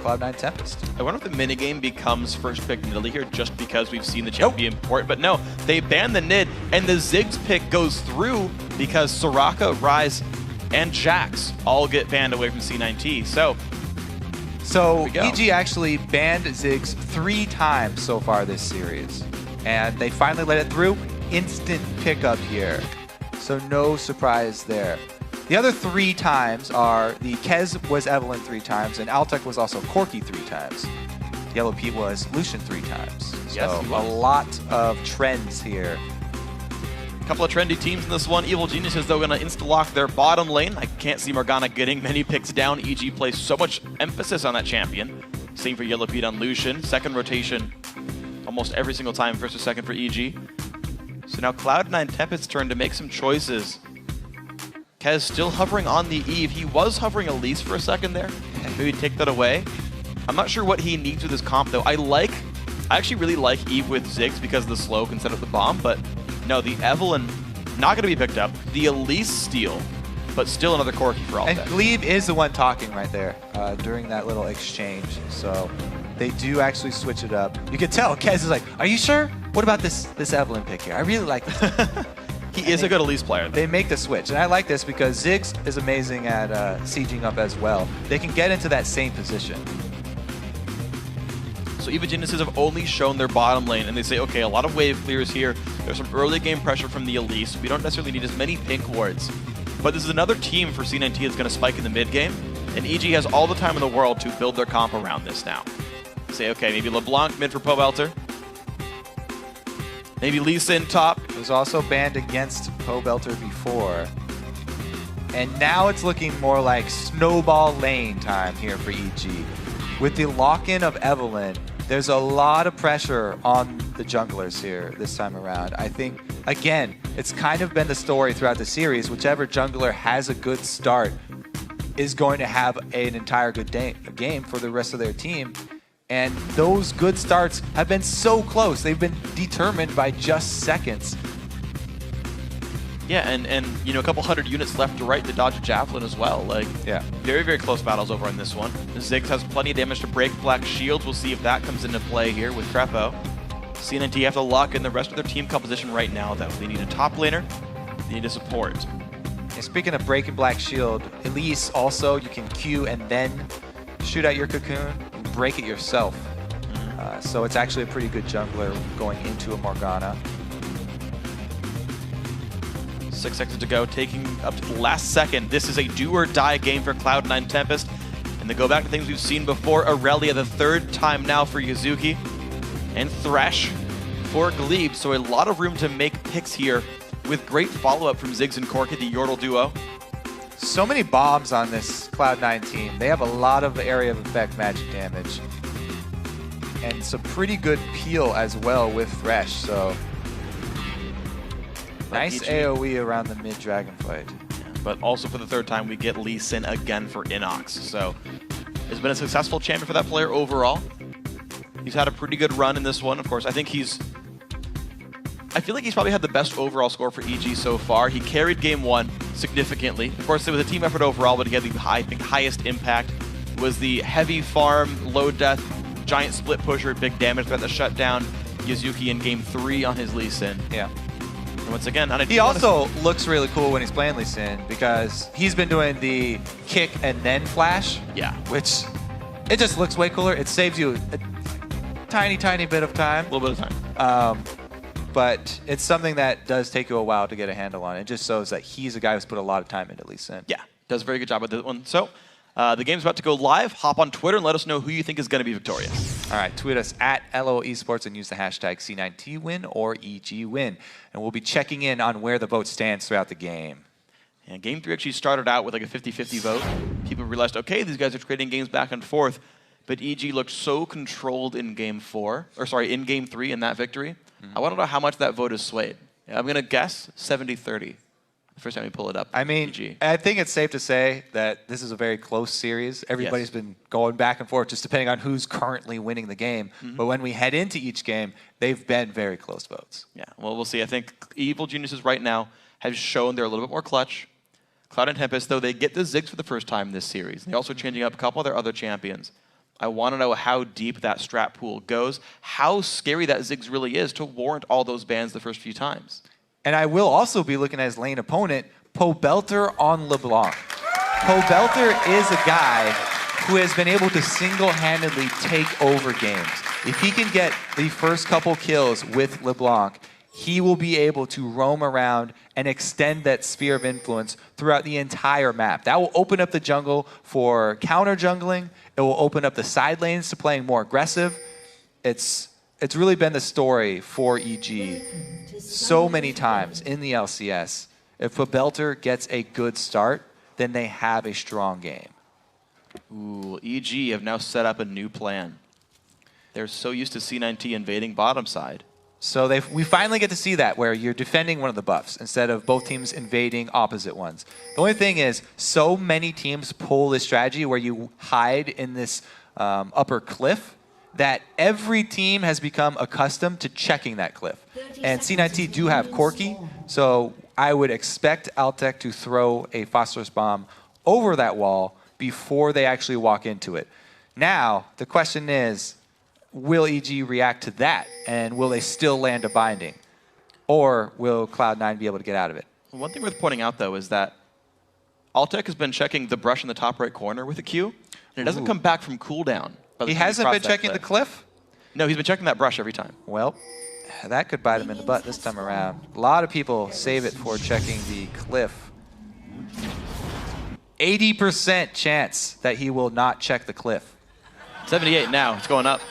Cloud9 Tempest. I wonder if the minigame becomes first pick Nidalee here just because we've seen the champion port, but no, they ban the Nid, and the Ziggs pick goes through because Soraka, Ryze, and Jax all get banned away from C9T. So EG actually banned Ziggs 3 times so far this series, and they finally let it through. Instant pickup here, so no surprise there. The other 3 times are the Kez was Evelynn 3 times, and Altec was also Corki 3 times. Yellow Pete was Lucian 3 times. So a lot of trends here. Couple of trendy teams in this one. Evil Geniuses, though, going to insta-lock their bottom lane. I can't see Morgana getting many picks down. EG plays so much emphasis on that champion. Same for Yellow Pete on Lucian. Second rotation almost every single time, first or second for EG. So now Cloud9 Tempest's turn to make some choices. Kez still hovering on the Eve. He was hovering Elise for a second there. Maybe take that away. I'm not sure what he needs with his comp, though. I actually really like Eve with Ziggs because the slow can set up the bomb, but no, the Evelynn not going to be picked up. The Elise steal, but still another Corki for all. And Glebe is the one talking right there during that little exchange. So they do actually switch it up. You can tell Kez is like, "Are you sure? What about this Evelynn pick here? I really like this." He is a good Elise player, though. They make the switch, and I like this because Ziggs is amazing at sieging up as well. They can get into that same position. So Evil Geniuses have only shown their bottom lane, and they say, okay, a lot of wave clears here. There's some early game pressure from the Elise. We don't necessarily need as many pink wards. But this is another team for C9T that's going to spike in the mid game, and EG has all the time in the world to build their comp around this now. Say, okay, maybe LeBlanc mid for Pobelter. Maybe Lee Sin top. It was also banned against Pobelter before. And now it's looking more like snowball lane time here for EG. With the lock-in of Evelynn, there's a lot of pressure on the junglers here this time around. I think, again, it's kind of been the story throughout the series. Whichever jungler has a good start is going to have an entire good game for the rest of their team. And those good starts have been so close. They've been determined by just seconds. Yeah, and you know, a couple hundred units left to right to dodge a Javelin as well. Like, yeah, very, very close battles over on this one. Ziggs has plenty of damage to break Black Shields. We'll see if that comes into play here with Crepo. C9T have to lock in the rest of their team composition right now, though. They need a top laner, they need a support. And speaking of breaking Black Shield, Elise also, you can Q and then shoot out your cocoon and break it yourself. So it's actually a pretty good jungler going into a Morgana. 6 seconds to go, taking up to the last second. This is a do-or-die game for Cloud9 Tempest. And they go back to things we've seen before. Aurelia, the 3rd time now for Yuzuki. And Thresh for Glebe. So a lot of room to make picks here with great follow-up from Ziggs and Corki, the Yordle duo. So many bombs on this Cloud9 team. They have a lot of area of effect magic damage. And some pretty good peel as well with Thresh. So nice AoE around the mid-Dragonflight. Yeah, but also for the 3rd time, we get Lee Sin again for Inox. So it's been a successful champion for that player overall. He's had a pretty good run in this one. Of course, I feel like he's probably had the best overall score for EG so far. He carried game 1 significantly. Of course, it was a team effort overall, but he had the highest impact. It was the heavy farm, low death, giant split pusher, big damage threat that shut down Yuzuki in game 3 on his Lee Sin. Yeah. And once again, he also looks really cool when he's playing Lee Sin because he's been doing the kick and then flash. Yeah. Which, it just looks way cooler. It saves you a tiny, tiny bit of time. A little bit of time. But it's something that does take you a while to get a handle on. It just shows that he's a guy who's put a lot of time into Lee Sin. Yeah, does a very good job with this one. So the game's about to go live. Hop on Twitter and let us know who you think is going to be victorious. All right, tweet us at LO Esports and use the hashtag C9TWin or EGWin. And we'll be checking in on where the vote stands throughout the game. And game 3 actually started out with like a 50-50 vote. People realized, okay, these guys are trading games back and forth. But EG looked so controlled in game 3 in that victory. I want to know how much that vote is swayed. I'm going to guess 70-30. The first time we pull it up. I mean, EG. I think it's safe to say that this is a very close series. Everybody's been going back and forth just depending on who's currently winning the game. But when we head into each game, they've been very close votes. Yeah, well, we'll see. I think Evil Geniuses right now have shown they're a little bit more clutch. Cloud and Tempest, though, they get the Ziggs for the first time this series. They're also changing up a couple of their other champions. I want to know how deep that strat pool goes, how scary that Ziggs really is to warrant all those bans the first few times. And I will also be looking at his lane opponent, Pobelter on LeBlanc. Pobelter is a guy who has been able to single-handedly take over games. If he can get the first couple kills with LeBlanc, he will be able to roam around and extend that sphere of influence throughout the entire map. That will open up the jungle for counter jungling. It will open up the side lanes to playing more aggressive. It's really been the story for EG so many times in the LCS. If Pobelter gets a good start, then they have a strong game. Ooh, EG have now set up a new plan. They're so used to C9T invading bottom side. So we finally get to see that, where you're defending one of the buffs instead of both teams invading opposite ones. The only thing is, so many teams pull this strategy where you hide in this upper cliff that every team has become accustomed to checking that cliff. And C9T do have Corki, so I would expect Altec to throw a phosphorus bomb over that wall before they actually walk into it. Now, the question is, will EG react to that, and will they still land a binding? Or will Cloud9 be able to get out of it? One thing worth pointing out, though, is that Altec has been checking the brush in the top right corner with a Q, and it doesn't come back from cooldown. He hasn't been checking the cliff? No, he's been checking that brush every time. Well, that could bite him in the butt this time around. A lot of people save it for checking the cliff. 80% chance that he will not check the cliff. 78 now. It's going up.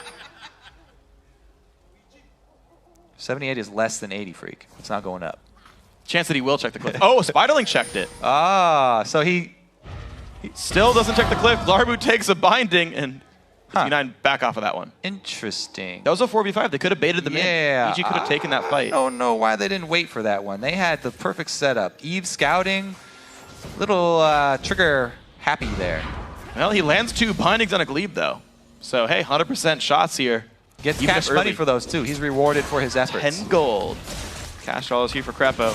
78 is less than 80, Freak. It's not going up. Chance that he will check the cliff. Oh, Spiderling checked it. Ah, so he still doesn't check the cliff. Larbu takes a binding, and C9 back off of that one. Interesting. That was a 4v5. They could have baited them in. EG could have taken that fight. I don't know why they didn't wait for that one. They had the perfect setup. Eve scouting, little trigger happy there. Well, he lands 2 bindings on a Glebe, though. So, hey, 100% shots here. Gets cash money for those, too. He's rewarded for his efforts. 10 gold. Cash dollars here for Crepo.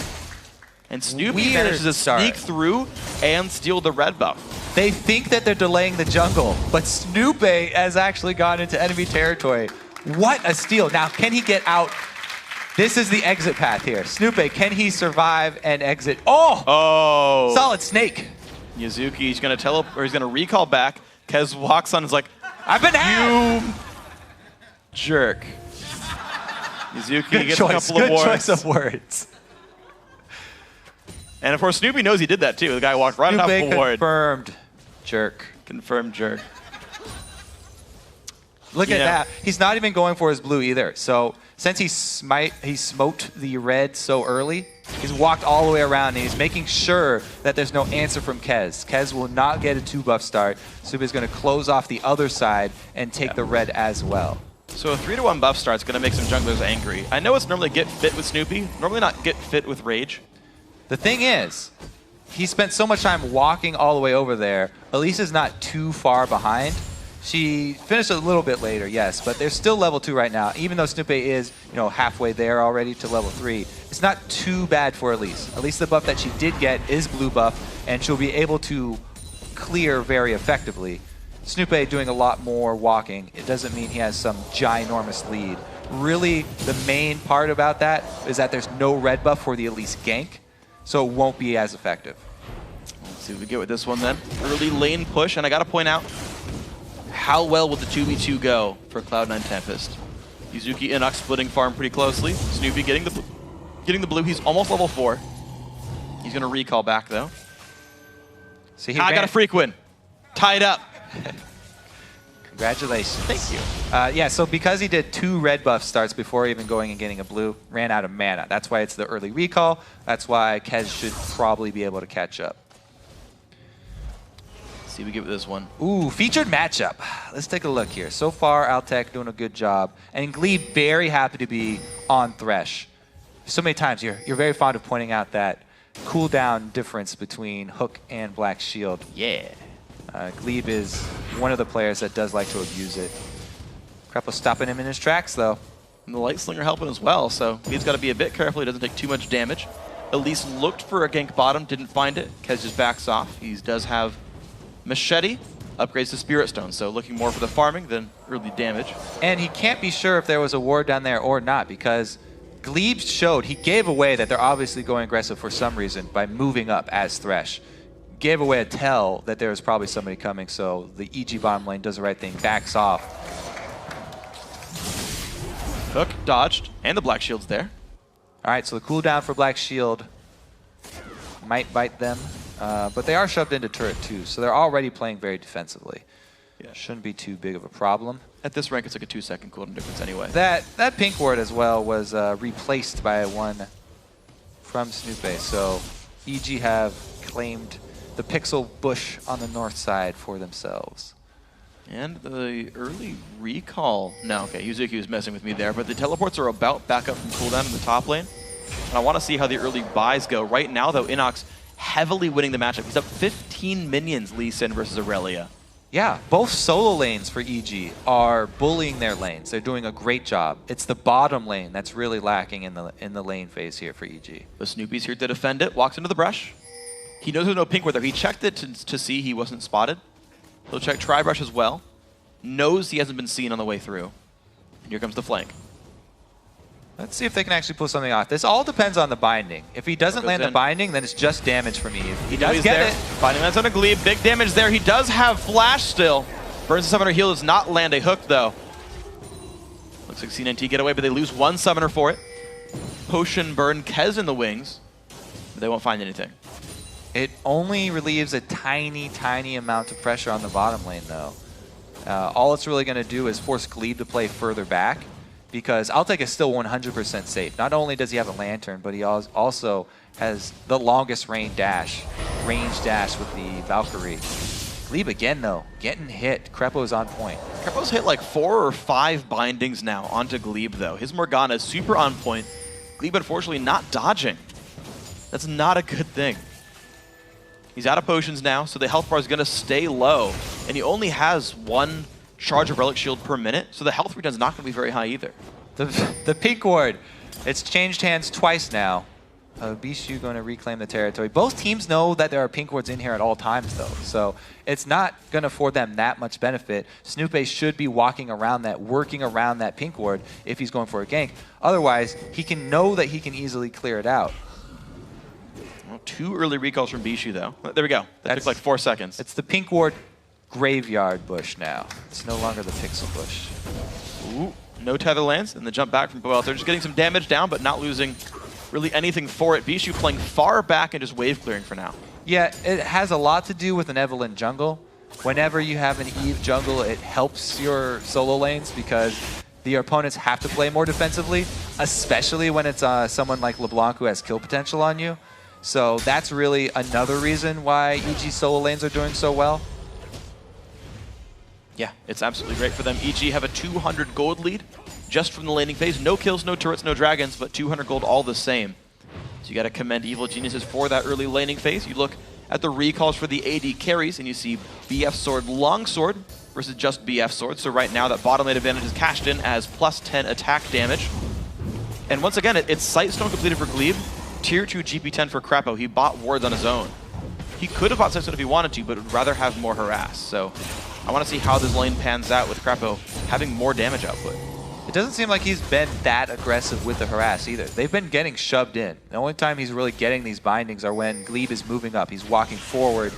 And Snoopy manages to sneak through and steal the red buff. They think that they're delaying the jungle, but Snoopy has actually gone into enemy territory. What a steal. Now, can he get out? This is the exit path here. Snoopy, can he survive and exit? Oh! Solid snake. Yuzuki, he's going to recall back. Kez walks on and is like, I've been had! You jerk. Yuzuki gets a couple of wards. Good choice of words. And of course, Snoopy knows he did that too. The guy walked right off the ward. Confirmed jerk. Confirmed jerk. Look at that. He's not even going for his blue either. So since he smoked the red so early, he's walked all the way around and he's making sure that there's no answer from Kez. Kez will not get a 2-buff start. Snoopy's going to close off the other side and take the red as well. So a 3-to-1 buff start is going to make some junglers angry. I know it's normally get fit with Snoopy, normally not get fit with Rage. The thing is, he spent so much time walking all the way over there. Elisa's not too far behind. She finished a little bit later, yes, but they're still level 2 right now. Even though Snoopy is, halfway there already to level 3, it's not too bad for Elise. At least the buff that she did get is blue buff, and she'll be able to clear very effectively. Snoopy doing a lot more walking. It doesn't mean he has some ginormous lead. Really, the main part about that is that there's no red buff for the Elise gank, so it won't be as effective. Let's see what we get with this one then. Early lane push, and I gotta point out, how well will the 2v2 go for Cloud9 Tempest? Yuzuki Inuk splitting farm pretty closely. Snoopy getting the blue. He's almost level 4. He's gonna recall back though. See, I got a freak win. Tied up. Congratulations. Thank you. Yeah, so because he did 2 red buff starts before even going and getting a blue, ran out of mana. That's why it's the early recall. That's why Kez should probably be able to catch up. Let's see what we get with this one. Ooh, featured matchup. Let's take a look here. So far, Altec doing a good job. And Glebe very happy to be on Thresh. So many times, you're very fond of pointing out that cooldown difference between Hook and Black Shield. Yeah. Glebe is one of the players that does like to abuse it. Crepo stopping him in his tracks, though. And the Light Slinger helping as well, so Glebe's got to be a bit careful. He doesn't take too much damage. Elise looked for a gank bottom, didn't find it. Kez just backs off. He does have Machete. upgrades to Spirit Stone, so looking more for the farming than early damage. And he can't be sure if there was a ward down there or not, because Glebe showed, he gave away that they're obviously going aggressive for some reason by moving up as Thresh. Gave away a tell that there was probably somebody coming, so the EG bottom lane does the right thing, backs off. Hook dodged, and the Black Shield's there. All right, so the cooldown for Black Shield might bite them, but they are shoved into turret too, so they're already playing very defensively. Yeah. Shouldn't be too big of a problem. At this rank, it's like a 2-second cooldown difference anyway. That pink ward as well was replaced by one from Snoopay, so EG have claimed the pixel bush on the north side for themselves. And the early recall. No, okay, Yuzuki was messing with me there, but the teleports are about back up from cooldown in the top lane. And I want to see how the early buys go. Right now, though, Inox heavily winning the matchup. He's up 15 minions, Lee Sin versus Aurelia. Yeah, both solo lanes for EG are bullying their lanes. They're doing a great job. It's the bottom lane that's really lacking in the lane phase here for EG. The Snoopy's here to defend it, walks into the brush. He knows there's no pink ward there. He checked it to see he wasn't spotted. He'll check Tri-Brush as well. Knows he hasn't been seen on the way through. And here comes the flank. Let's see if they can actually pull something off. This all depends on the binding. If he doesn't land the binding, then it's just damage from Eve. He does get it. Binding lands on a Glebe. Big damage there. He does have flash still. Burns the summoner heal, does not land a hook though. Looks like C9T get away, but they lose one summoner for it. Potion burn Kez in the wings. But they won't find anything. It only relieves a tiny, tiny amount of pressure on the bottom lane, though. All it's really going to do is force Glebe to play further back, because Altec is still 100% safe. Not only does he have a Lantern, but he also has the longest range dash with the Valkyrie. Glebe again, though, getting hit. Krepo's on point. Krepo's hit like 4 or 5 bindings now onto Glebe, though. His Morgana is super on point. Glebe, unfortunately, not dodging. That's not a good thing. He's out of potions now, so the health bar is going to stay low. And he only has 1 charge of Relic Shield per minute, so the health return is not going to be very high either. The pink ward, it's changed hands twice now. Bishu going to reclaim the territory. Both teams know that there are pink wards in here at all times, though, so it's not going to afford them that much benefit. Snoopay should be walking around that, working around that pink ward if he's going for a gank. Otherwise, he can know that he can easily clear it out. 2 early recalls from Bishu, though. There we go. That took like 4 seconds. It's the pink ward graveyard bush now. It's no longer the pixel bush. Ooh, no tether lands, and the jump back from Boel. They're just getting some damage down, but not losing really anything for it. Bishu playing far back and just wave clearing for now. Yeah, it has a lot to do with an Evelynn jungle. Whenever you have an Eve jungle, it helps your solo lanes because the opponents have to play more defensively, especially when it's someone like LeBlanc who has kill potential on you. So that's really another reason why EG solo lanes are doing so well. Yeah, it's absolutely great for them. EG have a 200 gold lead just from the laning phase. No kills, no turrets, no dragons, but 200 gold all the same. So you got to commend Evil Geniuses for that early laning phase. You look at the recalls for the AD carries, and you see BF Sword, Longsword versus just BF Sword. So right now that bottom lane advantage is cashed in as +10 attack damage. And once again, it's Sightstone completed for Glebe. Tier 2 GP10 for Krepo. He bought wards on his own. He could have bought Sightstone if he wanted to, but would rather have more harass. So I want to see how this lane pans out with Krepo having more damage output. It doesn't seem like he's been that aggressive with the harass either. They've been getting shoved in. The only time he's really getting these bindings are when Glebe is moving up. He's walking forward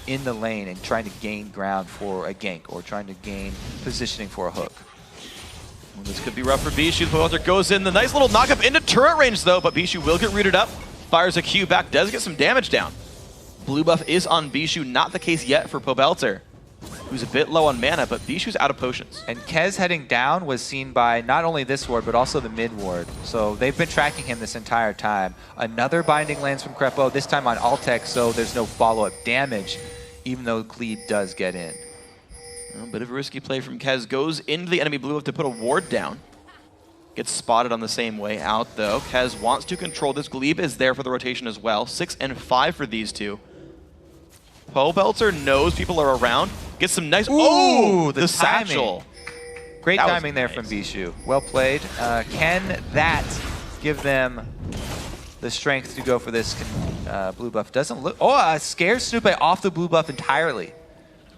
in the lane and trying to gain ground for a gank or trying to gain positioning for a hook. Well, this could be rough for Bishu. The Welter goes in. The nice little knock-up into turret range, though, but Bishu will get rooted up. Fires a Q back, does get some damage down. Blue buff is on Bishu, not the case yet for Pobelter, who's a bit low on mana, but Bishu's out of potions. And Kez heading down was seen by not only this ward, but also the mid ward. So they've been tracking him this entire time. Another binding lands from Krepo, this time on Altec, so there's no follow-up damage, even though Glebe does get in. A bit of a risky play from Kez. Goes into the enemy blue buff to put a ward down. Gets spotted on the same way out, though. Kez wants to control this. Glebe is there for the rotation as well. 6 and 5 for these two. Pobelter knows people are around. Gets some nice... Ooh, the satchel. Great timing there from Bishu. Well played. Can that give them the strength to go for this blue buff? Doesn't look... Oh, scares Snoopay off the blue buff entirely.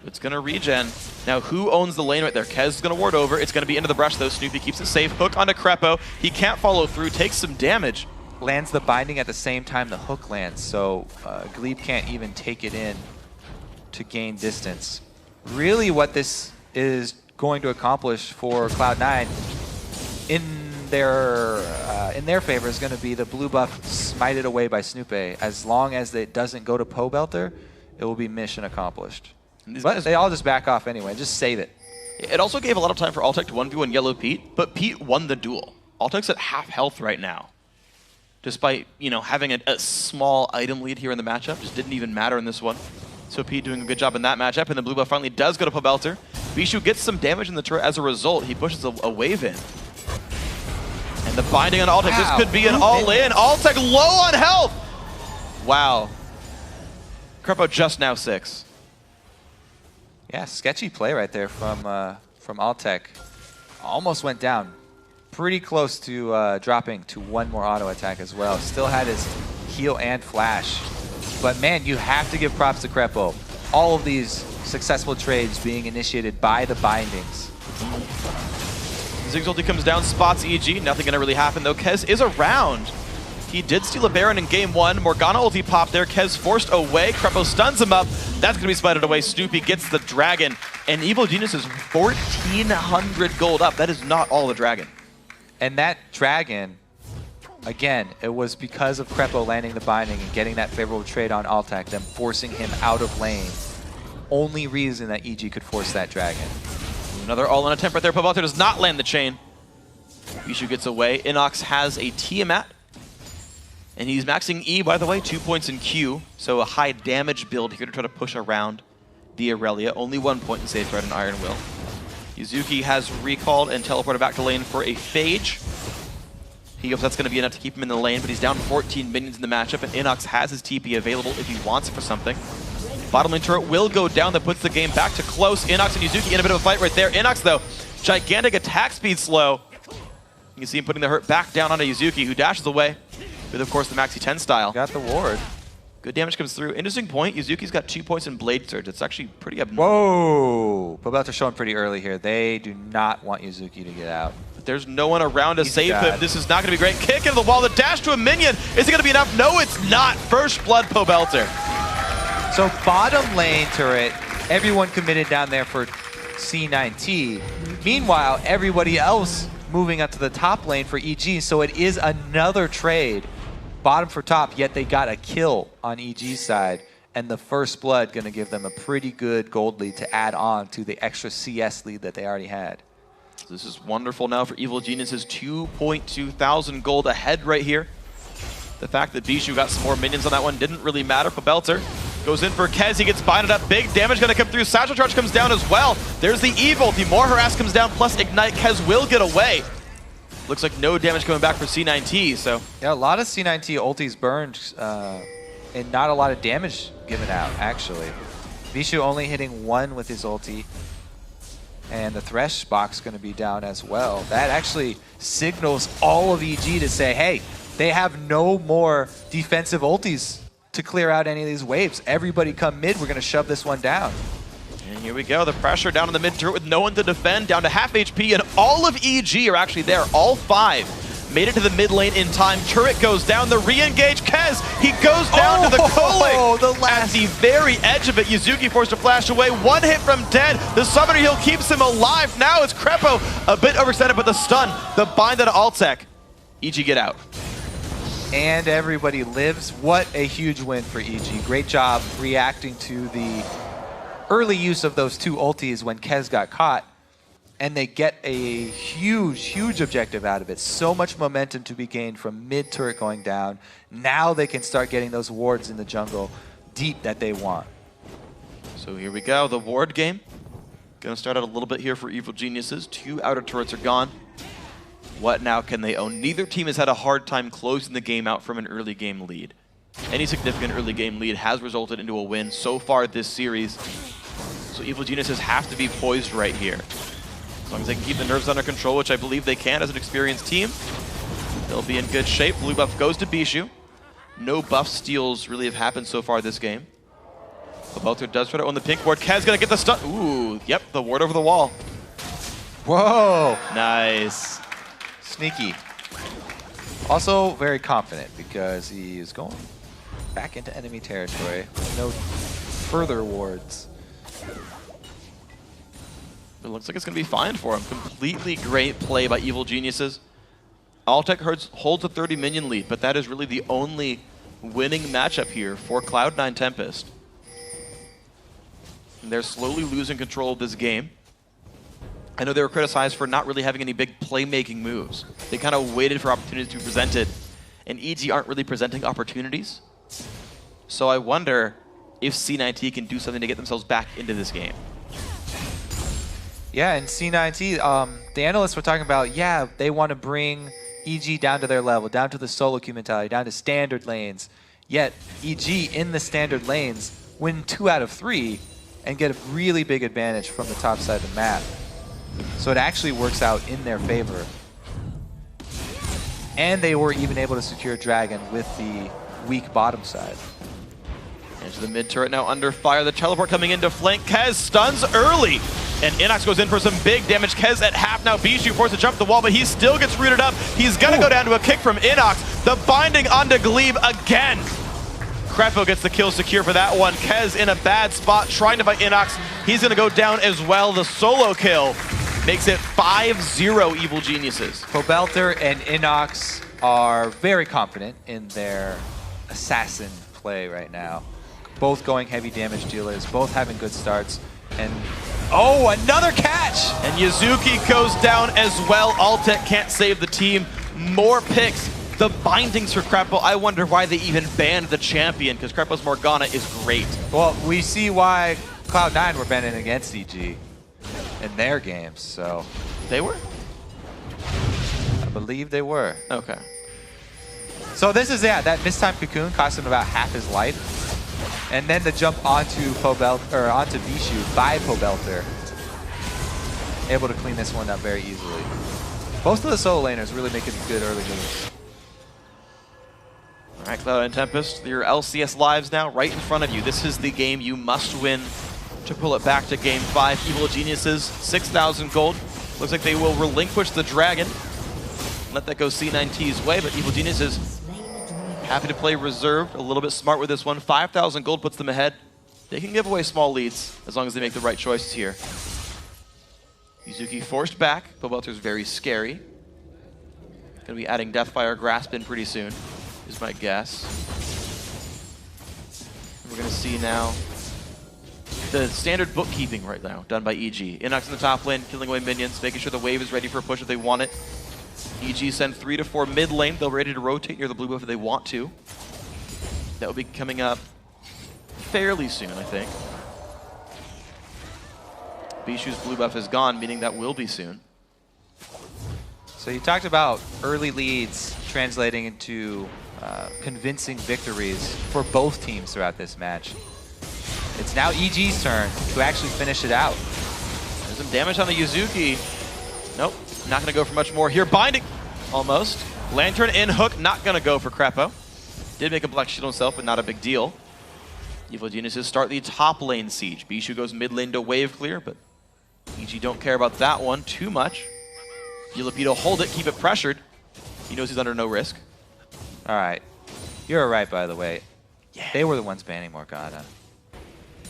It's going to regen. Now, who owns the lane right there? Kez is going to ward over. It's going to be into the brush, though. Snoopy keeps it safe. Hook onto Crepo. He can't follow through. Takes some damage. Lands the binding at the same time the hook lands, so Glebe can't even take it in to gain distance. Really what this is going to accomplish for Cloud9 in their favor is going to be the blue buff smited away by Snoopy. As long as it doesn't go to Pobelter, it will be mission accomplished. But they all just back off anyway. Just save it. It also gave a lot of time for Altec to 1v1 Yellow Pete, but Pete won the duel. Altec's at half health right now. Despite, you know, having a small item lead here in the matchup, just didn't even matter in this one. So Pete doing a good job in that matchup, and the blue buff finally does go to Pobelter. Bishu gets some damage in the turret as a result. He pushes a wave in. And the binding on Altec, this could be an all-in. Altec low on health! Wow. Crepo just now 6. Yeah, sketchy play right there from Altec. Almost went down. Pretty close to dropping to one more auto attack as well. Still had his heal and flash. But man, you have to give props to Crepo. All of these successful trades being initiated by the bindings. Ziggs ulti comes down, spots EG. Nothing gonna really happen though. Kez is around. He did steal a Baron in game 1. Morgana ulti popped there. Kez forced away. Crepo stuns him up. That's going to be spited away. Snoopy gets the dragon. And Evil Genius is 1,400 gold up. That is not all the dragon. And that dragon, again, it was because of Crepo landing the binding and getting that favorable trade on Altec, them forcing him out of lane. Only reason that EG could force that dragon. Another all-in attempt right there. Pobelter does not land the chain. Bishu gets away. Inox has a Tiamat. And he's maxing E, by the way, 2 points in Q. So a high damage build here to try to push around the Aurelia. Only 1 point in Safeguard and Iron Will. Yuzuki has recalled and teleported back to lane for a Phage. He hopes that's going to be enough to keep him in the lane, but he's down 14 minions in the matchup, and Inox has his TP available if he wants it for something. Bottom lane turret will go down. That puts the game back to close. Inox and Yuzuki in a bit of a fight right there. Inox, though, gigantic attack speed slow. You can see him putting the hurt back down onto Yuzuki, who dashes away with, of course, the Maxi 10 style. Got the ward. Good damage comes through. Interesting point, Yuzuki's got 2 points in Blade Surge. It's actually pretty abnormal. Whoa! Pobelter showing pretty early here. They do not want Yuzuki to get out. But there's no one around to save him. This is not going to be great. Kick into the wall. The dash to a minion. Is it going to be enough? No, it's not. First blood, Pobelter. So bottom lane turret, everyone committed down there for C9T. Meanwhile, everybody else moving up to the top lane for EG. So it is another trade. Bottom for top, yet they got a kill on EG's side. And the first blood going to give them a pretty good gold lead to add on to the extra CS lead that they already had. This is wonderful now for Evil Genius's 2.2 thousand gold ahead right here. The fact that Bishu got some more minions on that one didn't really matter. Pobelter goes in for Kez. He gets binded up. Big damage going to come through. Satchel Charge comes down as well. There's the Evil. The more harass comes down, plus Ignite. Kez will get away. Looks like no damage coming back for C9T, so. Yeah, a lot of C9T ultis burned and not a lot of damage given out, actually. Bishu only hitting 1 with his ulti. And the Thresh box going to be down as well. That actually signals all of EG to say, hey, they have no more defensive ultis to clear out any of these waves. Everybody come mid, we're going to shove this one down. And here we go, the pressure down in the mid turret with no one to defend, down to half HP, and all of EG are actually there, all 5. Made it to the mid lane in time, turret goes down, the re-engage, Kez, he goes down to the Koling. At the very edge of it, Yuzuki forced to flash away, 1 hit from dead, the summoner heal keeps him alive, now it's Crepo, a bit overextended, but the stun, the bind on Altec. EG get out. And everybody lives. What a huge win for EG. Great job reacting to the early use of those 2 ultis when Kez got caught, and they get a huge, huge objective out of it. So much momentum to be gained from mid turret going down. Now they can start getting those wards in the jungle deep that they want. So here we go, the ward game. Gonna start out a little bit here for Evil Geniuses. 2 outer turrets are gone. What now can they own? Neither team has had a hard time closing the game out from an early game lead. Any significant early game lead has resulted into a win so far this series. So Evil Geniuses have to be poised right here. As long as they can keep the nerves under control, which I believe they can as an experienced team, they'll be in good shape. Blue buff goes to Bishu. No buff steals really have happened so far this game. Pobelter does try to own the pink ward. Kez gonna get the stun. Ooh, yep, the ward over the wall. Whoa! Nice. Sneaky. Also very confident because he is going back into enemy territory. No further wards. It looks like it's going to be fine for him. Completely great play by Evil Geniuses. Altec holds a 30 minion lead, but that is really the only winning matchup here for Cloud9 Tempest. And they're slowly losing control of this game. I know they were criticized for not really having any big playmaking moves. They kind of waited for opportunities to be presented, and EG aren't really presenting opportunities. So I wonder if C9T can do something to get themselves back into this game. Yeah, and C9T, the analysts were talking about, yeah, they want to bring EG down to their level, down to the solo queue mentality, down to standard lanes. Yet EG in the standard lanes win 2 out of 3 and get a really big advantage from the top side of the map. So it actually works out in their favor. And they were even able to secure Dragon with the weak bottom side. Into the mid turret now under fire. The teleport coming in to flank. Kez stuns early. And Inox goes in for some big damage. Kez at half now. Bijou forced to jump the wall, but he still gets rooted up. He's going to go down to a kick from Inox. The binding onto Glebe again. Krepo gets the kill secure for that one. Kez in a bad spot trying to fight Inox. He's going to go down as well. The solo kill makes it 5-0 Evil Geniuses. Pobelter and Inox are very confident in their assassin play right now. Both going heavy damage dealers, both having good starts. And oh, another catch! And Yuzuki goes down as well. Altec can't save the team. More picks. The bindings for Krepo. I wonder why they even banned the champion, because Krepo's Morgana is great. Well, we see why Cloud9 were banning against EG in their games, so. They were? I believe they were. Okay. So this is, yeah, that mistimed cocoon cost him about half his life. And then the jump onto onto Bijou by Pobelter. Able to clean this one up very easily. Both of the solo laners really making good early moves. All right, Cloud9 Tempest, your LCS lives now right in front of you. This is the game you must win to pull it back to Game 5. Evil Geniuses, 6,000 gold. Looks like they will relinquish the Dragon. Let that go C9T's way, but Evil Geniuses happy to play reserved, a little bit smart with this one. 5,000 gold puts them ahead. They can give away small leads as long as they make the right choices here. Yuzuki forced back. Pobelter's very scary. Gonna be adding Deathfire Grasp in pretty soon, is my guess. We're gonna see now the standard bookkeeping right now done by EG. Inox in the top lane, killing away minions, making sure the wave is ready for a push if they want it. EG send 3 to 4 mid lane. They'll be ready to rotate near the blue buff if they want to. That will be coming up fairly soon, I think. Bijou's blue buff is gone, meaning that will be soon. So you talked about early leads translating into convincing victories for both teams throughout this match. It's now EG's turn to actually finish it out. There's some damage on the Yuzuki. Nope, not gonna go for much more here. Binding, almost. Lantern in, hook, not gonna go for Krepo. Did make a black shield himself, but not a big deal. Evil Geniuses start the top lane siege. Bijou goes mid lane to wave clear, but EG don't care about that one too much. Yulapido hold it, keep it pressured. He knows he's under no risk. All right, you're right, by the way. Yeah. They were the ones banning Morgana.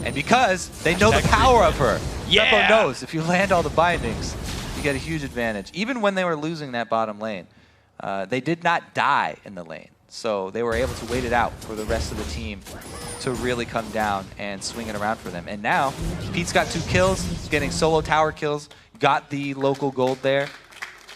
And because they know the power of her. Yeah. Krepo knows if you land all the bindings, you get a huge advantage. Even when they were losing that bottom lane, they did not die in the lane. So they were able to wait it out for the rest of the team to really come down and swing it around for them. And now, Pete's got 2 kills, he's getting solo tower kills, got the local gold there.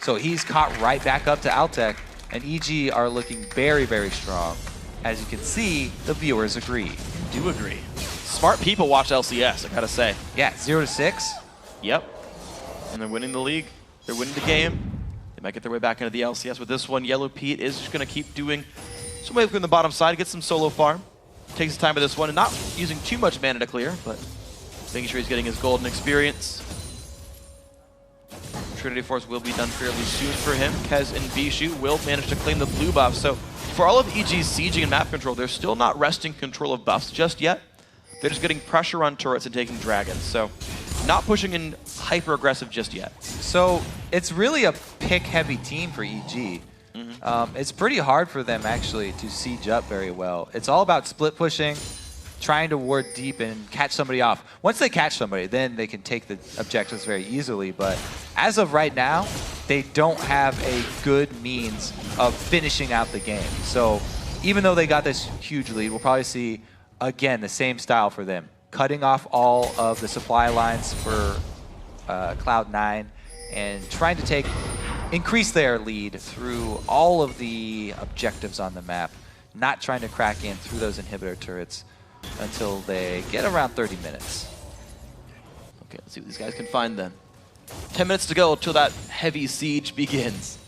So he's caught right back up to Altec, and EG are looking very, very strong. As you can see, the viewers agree. Do agree. Smart people watch LCS, I gotta say. Yeah, 0-6. Yep. And they're winning the league. They're winning the game. They might get their way back into the LCS with this one. Yellow Pete is just going to keep doing some way from the bottom side, get some solo farm. Takes his time with this one and not using too much mana to clear, but making sure he's getting his golden experience. Trinity Force will be done fairly soon for him. Kez and Bijou will manage to claim the blue buff. So for all of EG's sieging and map control, they're still not wresting control of buffs just yet. They're just getting pressure on turrets and taking dragons. So not pushing in hyper-aggressive just yet. So it's really a pick-heavy team for EG. It's pretty hard for them, actually, to siege up very well. It's all about split pushing, trying to ward deep and catch somebody off. Once they catch somebody, then they can take the objectives very easily. But as of right now, they don't have a good means of finishing out the game. So even though they got this huge lead, we'll probably see, again, the same style for them. Cutting off all of the supply lines for Cloud9 and trying to increase their lead through all of the objectives on the map, not trying to crack in through those inhibitor turrets until they get around 30 minutes. Okay, let's see what these guys can find then. 10 minutes to go till that heavy siege begins.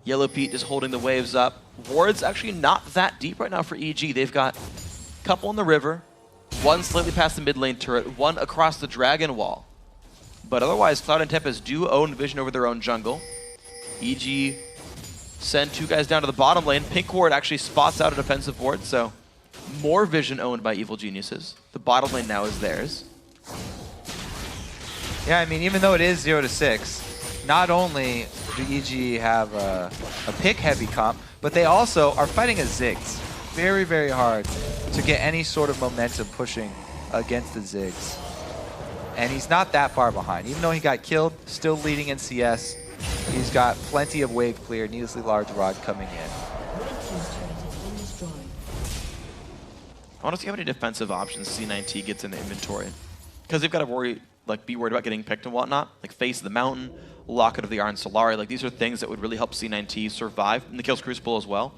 Yellow Pete just holding the waves up. Ward's actually not that deep right now for EG. They've got a couple in the river, one slightly past the mid lane turret, one across the dragon wall. But otherwise, Cloud and Tempest do own vision over their own jungle. EG send 2 guys down to the bottom lane. Pink Ward actually spots out a defensive ward, so more vision owned by Evil Geniuses. The bottom lane now is theirs. Yeah, I mean, even though it is 0-6, not only do EG have a pick-heavy comp, but they also are fighting a Ziggs. Very, very hard to get any sort of momentum pushing against the Ziggs. And he's not that far behind. Even though he got killed, still leading in CS. He's got plenty of wave clear, needlessly large rod coming in. I want to see how many defensive options C9T gets in the inventory. Because they've got to be worried about getting picked and whatnot. Like Face of the Mountain, Locket of the Iron Solari. Like these are things that would really help C9T survive. And the Kills Crucible as well.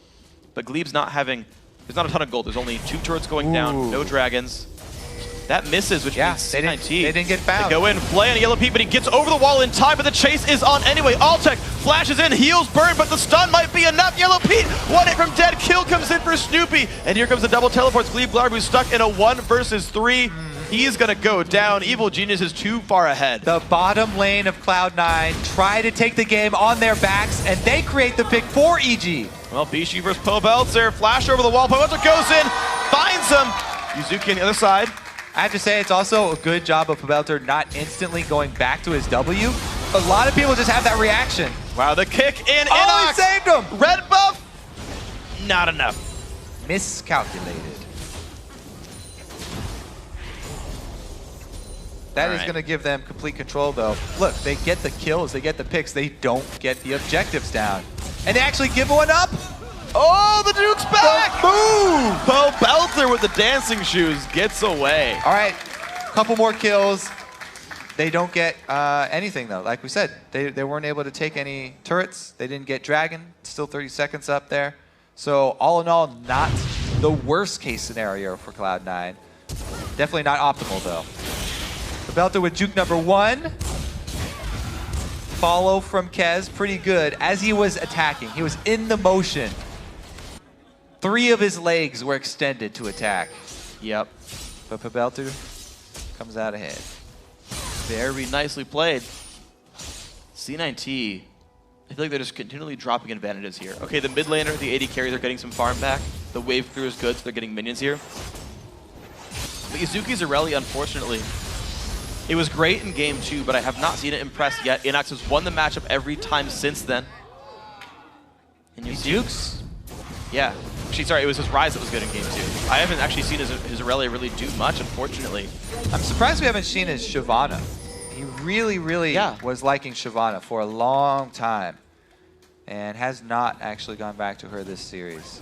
But Glebe's not having, there's not a ton of gold. There's only 2 turrets going down, no dragons. That misses, which means C9T. They didn't get found. They go in, play on Yellow Pete, but he gets over the wall in time, but the chase is on anyway. Altec flashes in, heals burn, but the stun might be enough. Yellow Pete, 1 hit from dead, kill comes in for Snoopy, and here comes the double teleports. Glebe Glarb, who's stuck in a 1 versus 3. He's gonna go down. Evil Genius is too far ahead. The bottom lane of Cloud9 try to take the game on their backs, and they create the pick for EG. Well, Bishi versus Pobeltzer, flash over the wall. Pobeltzer goes in, finds him. Yuzuki on the other side. I have to say, it's also a good job of Pobeltzer not instantly going back to his W. A lot of people just have that reaction. Wow, the kick in. Oh, he saved him! Red buff, not enough. Miscalculated. That is going to give them complete control, though. Look, they get the kills, they get the picks, they don't get the objectives down. And they actually give one up! Oh, the Duke's back! Boom! Pobeltzer with the dancing shoes gets away. All right, couple more kills. They don't get anything, though. Like we said, they weren't able to take any turrets. They didn't get Dragon. Still 30 seconds up there. So all in all, not the worst case scenario for Cloud9. Definitely not optimal, though. Pobeltzer with juke number 1. Follow from Kez, pretty good. As he was attacking, he was in the motion. 3 of his legs were extended to attack. Yep. But Pobeltzer comes out ahead. Very nicely played. C9T, I feel like they're just continually dropping advantages here. Okay, the mid laner, the AD carries are getting some farm back. The wave clear is good, so they're getting minions here. But Yuzuki's Irelia, unfortunately, it was great in game 2, but I have not seen it impress yet. Inox has won the matchup every time since then. And Dukes? Yeah. Actually, sorry, it was his Rise that was good in game 2. I haven't actually seen his Irelia really do much, unfortunately. I'm surprised we haven't seen his Shyvana. He really, really was liking Shyvana for a long time and has not actually gone back to her this series.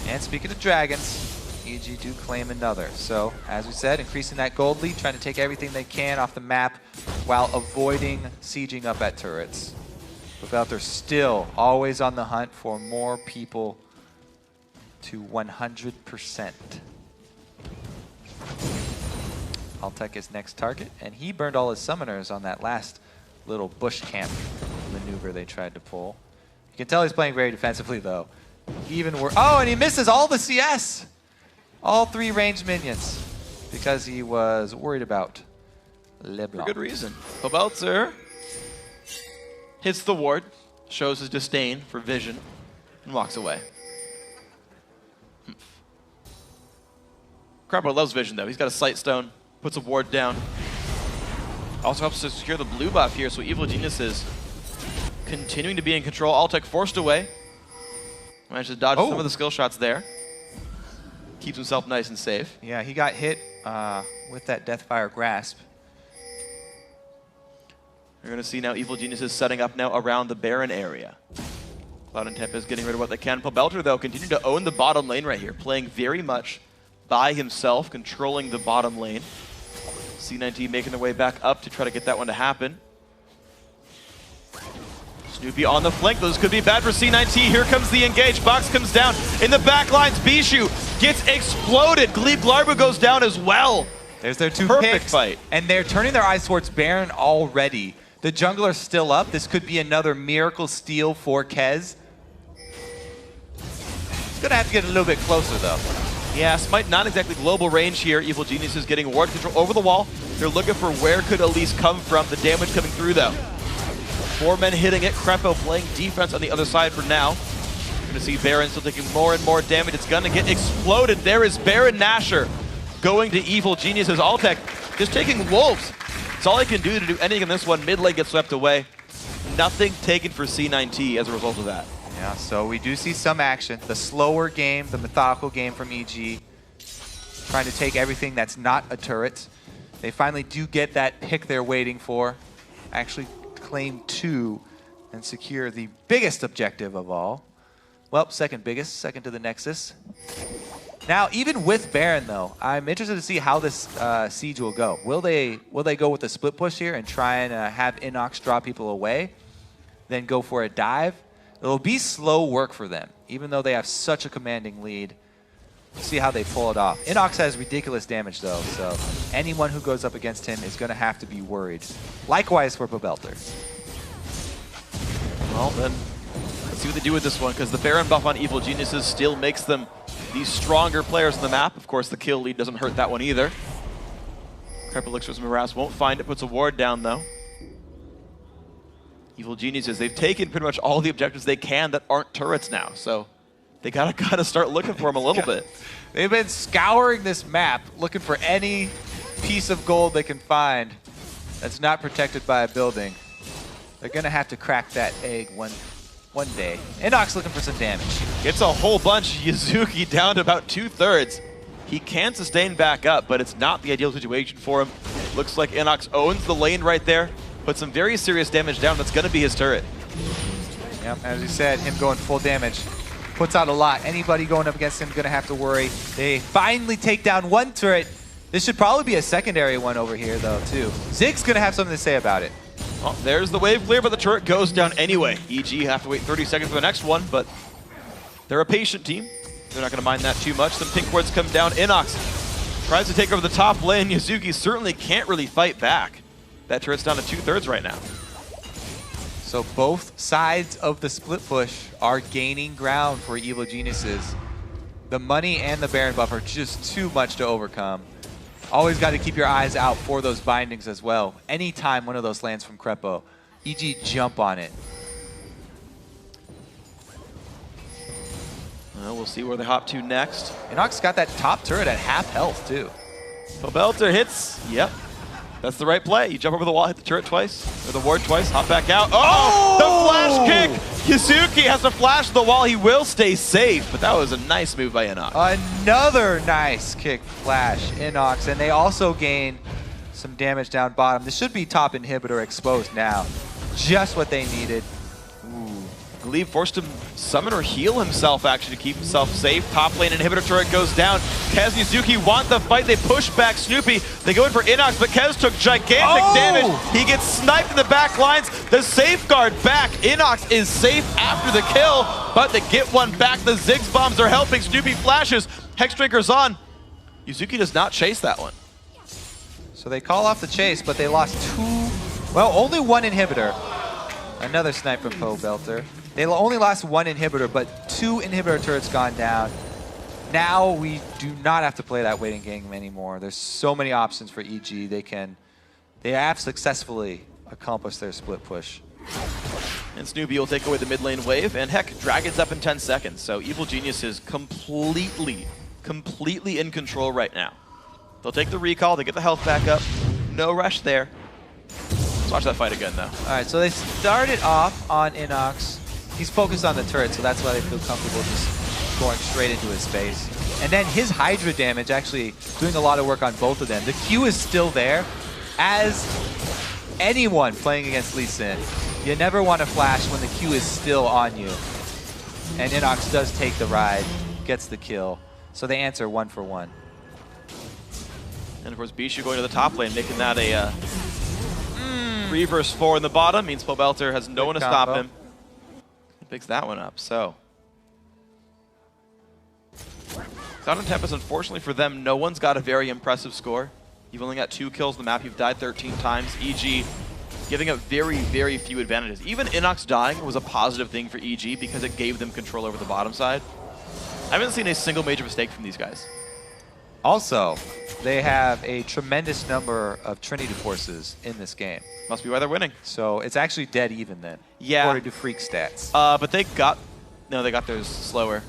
And speaking of dragons, EG do claim another. So, as we said, increasing that gold lead, trying to take everything they can off the map while avoiding sieging up at turrets. Pobeltzer still always on the hunt for more people to 100%. Altec is next target, and he burned all his summoners on that last little bush camp maneuver they tried to pull. You can tell he's playing very defensively, though. Oh, and he misses all the CS! All 3 ranged minions, because he was worried about LeBlanc. For good reason. Pobeltzer hits the ward, shows his disdain for vision, and walks away. Crabbo loves vision, though. He's got a sight stone, puts a ward down. Also helps to secure the blue buff here, so Evil Geniuses continuing to be in control. Altec forced away. Managed to dodge some of the skill shots there. Keeps himself nice and safe. Yeah, he got hit with that Deathfire Grasp. We're going to see now Evil Geniuses setting up now around the Baron area. Cloud and Tempest getting rid of what they can. Pobelter, though, continuing to own the bottom lane right here, playing very much by himself, controlling the bottom lane. C19 making their way back up to try to get that one to happen. Snoopy on the flank. Those could be bad for C19. Here comes the engage. Box comes down. In the back lines, Bishu gets exploded. Glebe Glarbu goes down as well. There's their two Perfect picks. fight. And they're turning their eyes towards Baron already. The jungler's still up. This could be another miracle steal for Kez. He's going to have to get a little bit closer, though. Yeah, Smite not exactly global range here. Evil Genius is getting ward control over the wall. They're looking for where could Elise come from. The damage coming through, though. 4 men hitting it. Creppo playing defense on the other side for now. You're going to see Baron still taking more and more damage. It's going to get exploded. There is Baron Nashor going to Evil Geniuses. Altec just taking wolves. It's all he can do to do anything in this one. Mid lane gets swept away. Nothing taken for C9T as a result of that. Yeah, so we do see some action. The slower game, the methodical game from EG, trying to take everything that's not a turret. They finally do get that pick they're waiting for. Actually claim 2 and secure the biggest objective of all. Well, second biggest, second to the Nexus. Now, even with Baron, though, I'm interested to see how this siege will go. Will they go with a split push here and try and have Inox draw people away, then go for a dive? It'll be slow work for them, even though they have such a commanding lead. We'll see how they pull it off. Inox has ridiculous damage, though, so anyone who goes up against him is going to have to be worried. Likewise for Pobelter. Well, then, let's see what they do with this one, because the Baron buff on Evil Geniuses still makes them the stronger players on the map. Of course, the kill lead doesn't hurt that one either. Crepe Elixirs Morass won't find it, puts a ward down, though. Evil Geniuses, they've taken pretty much all the objectives they can that aren't turrets now, so they gotta start looking for them a little bit. They've been scouring this map, looking for any piece of gold they can find that's not protected by a building. They're gonna have to crack that egg one day. Inox looking for some damage. Gets a whole bunch. Yuzuki down to about 2/3. He can sustain back up, but it's not the ideal situation for him. Looks like Inox owns the lane right there. Put some very serious damage down. That's going to be his turret. Yep, as you said, him going full damage puts out a lot. Anybody going up against him going to have to worry. They finally take down one turret. This should probably be a secondary one over here, though, too. Zig's going to have something to say about it. Well, there's the wave clear, but the turret goes down anyway. EG have to wait 30 seconds for the next one, but they're a patient team. They're not going to mind that too much. Some pink wards come down. Inox tries to take over the top lane. Yuzuki certainly can't really fight back. That turret's down to 2/3 right now. So both sides of the split push are gaining ground for Evil Geniuses. The money and the Baron buff are just too much to overcome. Always got to keep your eyes out for those bindings as well. Anytime one of those lands from Crepo, EG jump on it. Well, we'll see where they hop to next. Inox got that top turret at half health, too. Pobelter hits. Yep. That's the right play. You jump over the wall, hit the turret twice, or the ward twice, hop back out. Oh! The flash kick! Yuzuki has to flash the wall. He will stay safe, but that was a nice move by Inox. Another nice kick flash, Inox, and they also gain some damage down bottom. This should be top inhibitor exposed now. Just what they needed. Ooh. Glebe forced him summon or heal himself, actually, to keep himself safe. Top lane inhibitor turret goes down. Kez and Yuzuki want the fight. They push back Snoopy. They go in for Inox, but Kez took gigantic damage. He gets sniped in the back lines. The safeguard back. Inox is safe after the kill, but they get one back. The Ziggs bombs are helping. Snoopy flashes. Hexdrinker's on. Yuzuki does not chase that one. So they call off the chase, but they lost only one inhibitor. Another snipe from Pobelter. They only lost one inhibitor, but 2 inhibitor turrets gone down. Now we do not have to play that waiting game anymore. There's so many options for EG. They have successfully accomplished their split push. And Snoopy will take away the mid lane wave, and heck, Dragon's up in 10 seconds. So Evil Genius is completely in control right now. They'll take the recall, they get the health back up. No rush there. Let's watch that fight again, though. All right, so they started off on Inox. He's focused on the turret, so that's why they feel comfortable just going straight into his space. And then his Hydra damage actually doing a lot of work on both of them. The Q is still there. As anyone playing against Lee Sin, you never want to flash when the Q is still on you. And Inox does take the ride, gets the kill. So they answer 1 for 1. And of course, Bishu going to the top lane, making that a 3 versus 4 in the bottom. Means Pobelter has no one to stop him. He picks that one up, so. Cloud and Tempest, unfortunately for them, no one's got a very impressive score. You've only got 2 kills on the map. You've died 13 times. EG giving up very, very few advantages. Even Inox dying was a positive thing for EG because it gave them control over the bottom side. I haven't seen a single major mistake from these guys. Also, they have a tremendous number of Trinity forces in this game. Must be why they're winning. So it's actually dead even then, yeah. according to Freak stats. But they got theirs slower.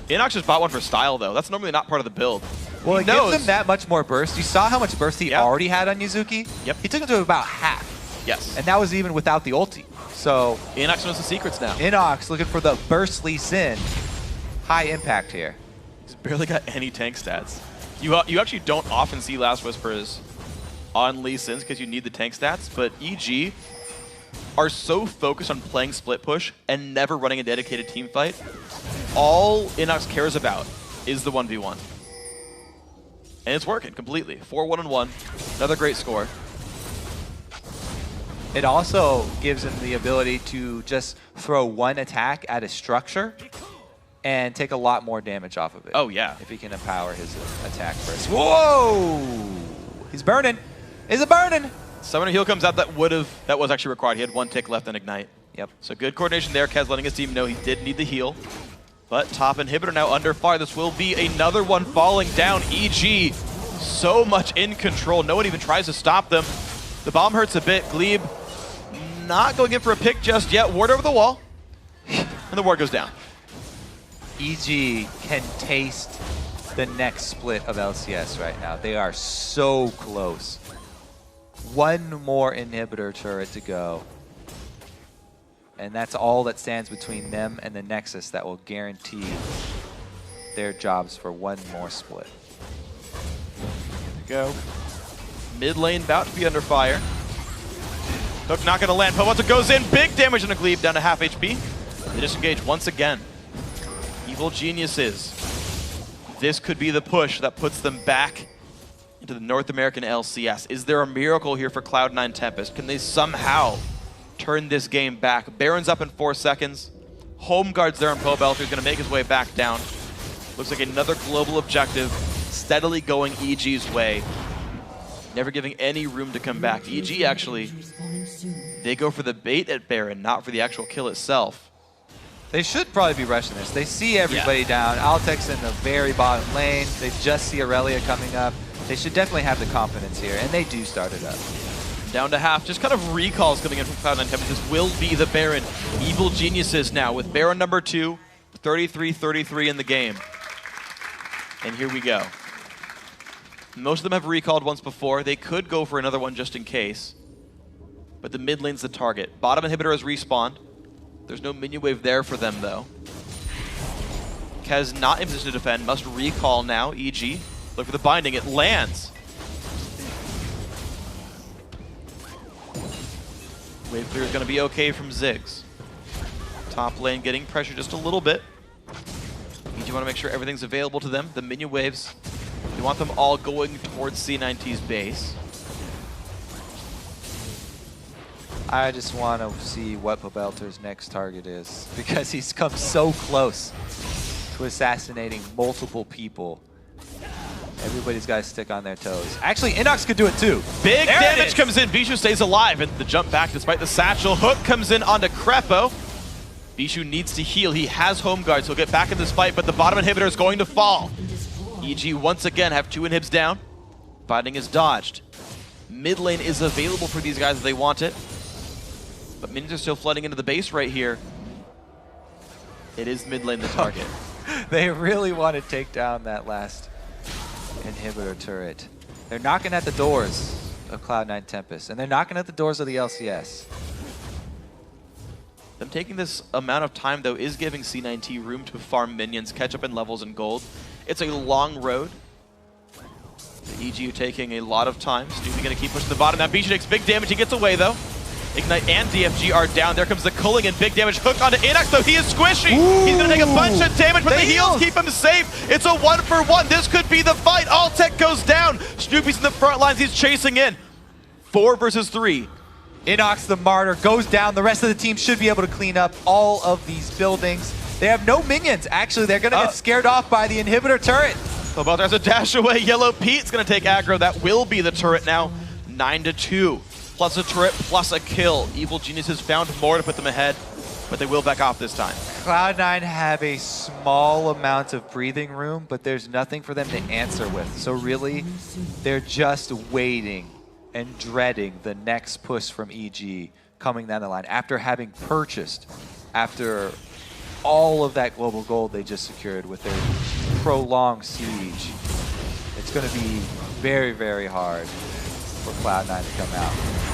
Inox just bought one for style, though. That's normally not part of the build. Well, it gives him that much more burst. You saw how much burst he already had on Yuzuki? Yep. He took it to about half. Yes. And that was even without the ulti. So Inox knows the secrets now. Inox looking for the burst Lee Sin. High impact here. He's barely got any tank stats. You actually don't often see Last Whispers on Lee Sin's because you need the tank stats, but EG are so focused on playing split push and never running a dedicated team fight. All Inox cares about is the 1v1. And it's working completely. 4-1-1. Another great score. It also gives him the ability to just throw one attack at a structure and take a lot more damage off of it. Oh, yeah. If he can empower his attack first. Whoa! He's burning. Is it burning? Summoner heal comes out that was actually required. He had 1 tick left in Ignite. Yep. So good coordination there. Kez letting his team know he did need the heal. But top inhibitor now under fire. This will be another one falling down. EG so much in control. No one even tries to stop them. The bomb hurts a bit. Glebe not going in for a pick just yet. Ward over the wall. And the ward goes down. EG can taste the next split of LCS right now. They are so close. One more inhibitor turret to go. And that's all that stands between them and the Nexus that will guarantee their jobs for one more split. Here we go. Mid lane about to be under fire. Hook not going to land. Pobelter goes in. Big damage on a Glebe down to half HP. They disengage once again. Evil Geniuses. This could be the push that puts them back into the North American LCS. Is there a miracle here for Cloud9 Tempest? Can they somehow turn this game back? Baron's up in 4 seconds. Home guard's there on Pobelter. He's going to make his way back down. Looks like another global objective steadily going EG's way. Never giving any room to come back. EG actually, they go for the bait at Baron, not for the actual kill itself. They should probably be rushing this. They see everybody down. Altec's in the very bottom lane. They just see Aurelia coming up. They should definitely have the confidence here, and they do start it up. Down to half. Just kind of recalls coming in from Cloud9 Tempest. This will be the Baron. Evil Geniuses now with Baron number 2, 33-33 in the game. And here we go. Most of them have recalled once before. They could go for another one just in case. But the mid lane's the target. Bottom inhibitor has respawned. There's no minion wave there for them, though. Kez not in position to defend. Must recall now. EG. Look for the binding. It lands. Wave clear is going to be okay from Ziggs. Top lane getting pressure just a little bit. EG want to make sure everything's available to them. The minion waves, they want them all going towards C9T's base. I just want to see what Pobelter's next target is, because he's come so close to assassinating multiple people. Everybody's got to stick on their toes. Actually, Inox could do it too. Big damage comes in. Bishu stays alive, and the jump back despite the satchel. Hook comes in onto Crepo. Bishu needs to heal. He has home guards. He'll get back in this fight, but the bottom inhibitor is going to fall. EG once again have 2 inhibs down. Binding is dodged. Mid lane is available for these guys if they want it. But minions are still flooding into the base right here. It is mid lane the target. They really want to take down that last inhibitor turret. They're knocking at the doors of Cloud9 Tempest, and they're knocking at the doors of the LCS. Them taking this amount of time, though, is giving C9T room to farm minions, catch up in levels and gold. It's a long road. The EG taking a lot of time. Snoopy going to keep pushing the bottom. Now Bijou takes big damage. He gets away, though. Ignite and DFG are down. There comes the culling and big damage. Hook onto Inox, though. He is squishy. Ooh. He's going to take a bunch of damage, but the heals keep him safe. It's a 1-for-1. This could be the fight. Altec goes down. Snoopy's in the front lines. He's chasing in. 4 versus 3. Inox the Martyr goes down. The rest of the team should be able to clean up all of these buildings. They have no minions. Actually, they're going to get scared off by the inhibitor turret. Cobalt has a dash away. Yellow Pete's going to take aggro. That will be the turret now. 9-2. Plus a turret, plus a kill. Evil Geniuses found more to put them ahead, but they will back off this time. Cloud9 have a small amount of breathing room, but there's nothing for them to answer with. So really, they're just waiting and dreading the next push from EG coming down the line after having purchased, after all of that global gold they just secured with their prolonged siege. It's going to be very, very hard for Cloud9 to come out.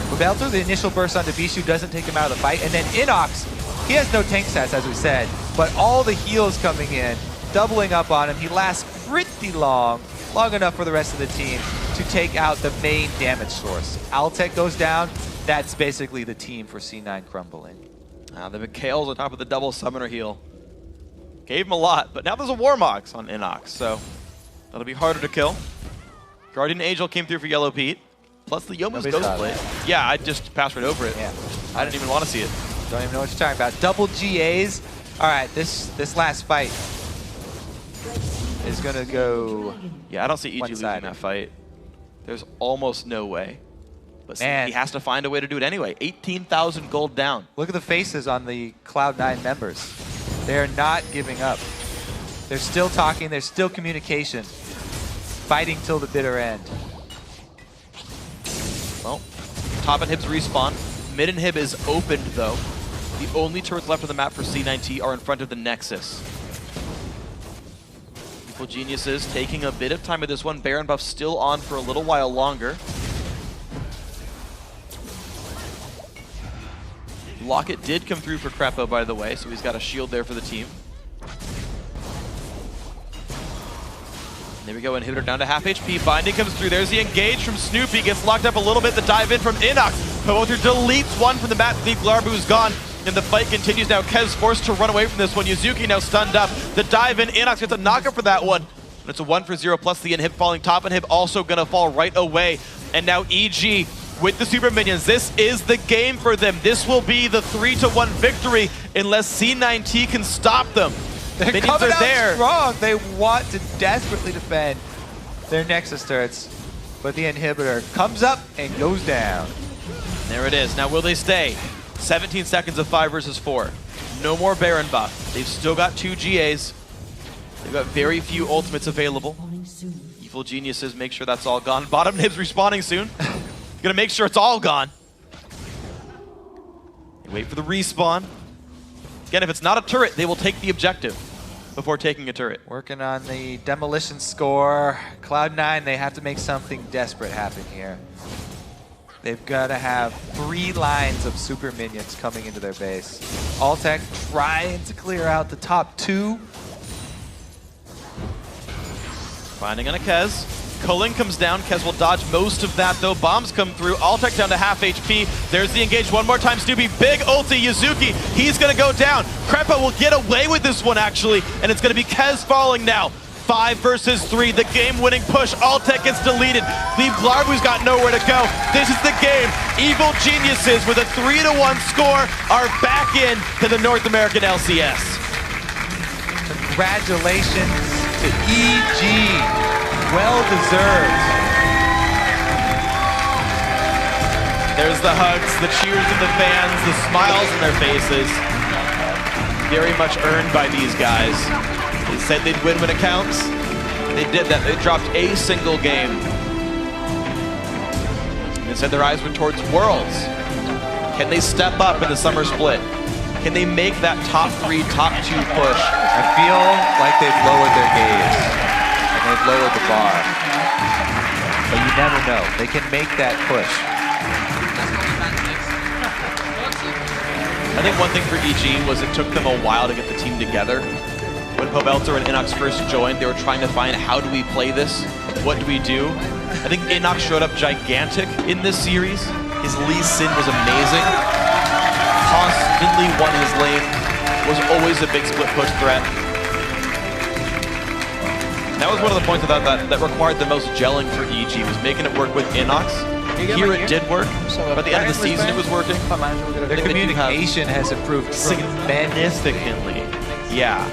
Cobelter, the initial burst onto Bijou doesn't take him out of the fight, and then Inox, he has no tank stats, as we said, but all the heals coming in, doubling up on him. He lasts pretty long enough for the rest of the team to take out the main damage source. Altec goes down. That's basically the team for C9 crumbling. The Mikhail's on top of the double summoner heal. Gave him a lot, but now there's a Warmox on Inox, so that'll be harder to kill. Guardian Angel came through for Yellow Pete, plus the Yomu's Ghostblade. Yeah, I just passed right over it. Yeah. I didn't even want to see it. Don't even know what you're talking about. Double GAs. All right, this last fight is gonna go. Yeah, I don't see EG losing that fight. There's almost no way. But man, he has to find a way to do it anyway. 18,000 gold down. Look at the faces on the Cloud9 members. They're not giving up. They're still talking. There's still communication. Fighting till the bitter end. Well, top inhibs respawn. Mid inhib is opened, though. The only turrets left on the map for C9T are in front of the Nexus. Evil Geniuses taking a bit of time with this one. Baron buff still on for a little while longer. Locket did come through for Crepo, by the way, so he's got a shield there for the team. There we go, inhibitor down to half HP. Binding comes through. There's the engage from Snoopy. Gets locked up a little bit. The dive in from Inox. Cobelter deletes one from the map. Thief Glarbu's gone. And the fight continues now. Kez forced to run away from this one. Yuzuki now stunned up. The dive in. Inox gets a knockup for that one. And it's a 1-for-0 plus the inhib falling. Top inhib also going to fall right away. And now EG with the super minions. This is the game for them. This will be the 3-1 victory unless C9T can stop them. They're minions coming are out there. Strong. They want to desperately defend their Nexus turrets, but the inhibitor comes up and goes down. There it is. Now will they stay? 17 seconds of 5 versus 4. No more Baron buff. They've still got 2 GAs. They've got very few ultimates available. Evil Geniuses make sure that's all gone. Bottom nibs respawning soon. Gonna make sure it's all gone. They wait for the respawn. Again, if it's not a turret, they will take the objective before taking a turret. Working on the demolition score. Cloud9, they have to make something desperate happen here. They've got to have 3 lines of super minions coming into their base. Altec trying to clear out the top 2. Finding on a Kez. Culling comes down. Kez will dodge most of that, though. Bombs come through. Altec down to half HP. There's the engage one more time. Snoopy, big ulti. Yuzuki, he's going to go down. Crepa will get away with this one, actually, and it's going to be Kez falling now. 5 versus 3, the game-winning push. Altec gets deleted. Thief Glarbu's got nowhere to go. This is the game. Evil Geniuses with a 3-1 score are back in to the North American LCS. Congratulations to EG. Well deserved. There's the hugs, the cheers of the fans, the smiles on their faces. Very much earned by these guys. They said they'd win when it counts. They did that. They dropped a single game. They said their eyes were towards Worlds. Can they step up in the summer split? Can they make that top 3, top 2 push? I feel like they've lowered their gaze. They've lowered the bar. You never know. They can make that push. I think one thing for EG was it took them a while to get the team together. When Pobelter and Inox first joined, they were trying to find how do we play this? What do we do? I think Inox showed up gigantic in this series. His Lee Sin was amazing. Constantly won his lane. Was always a big split push threat. That was one of the points that required the most gelling for EG, was making it work with Inox. Here it did work, but at the end of the season it was working. Their communication has improved significantly. Yeah.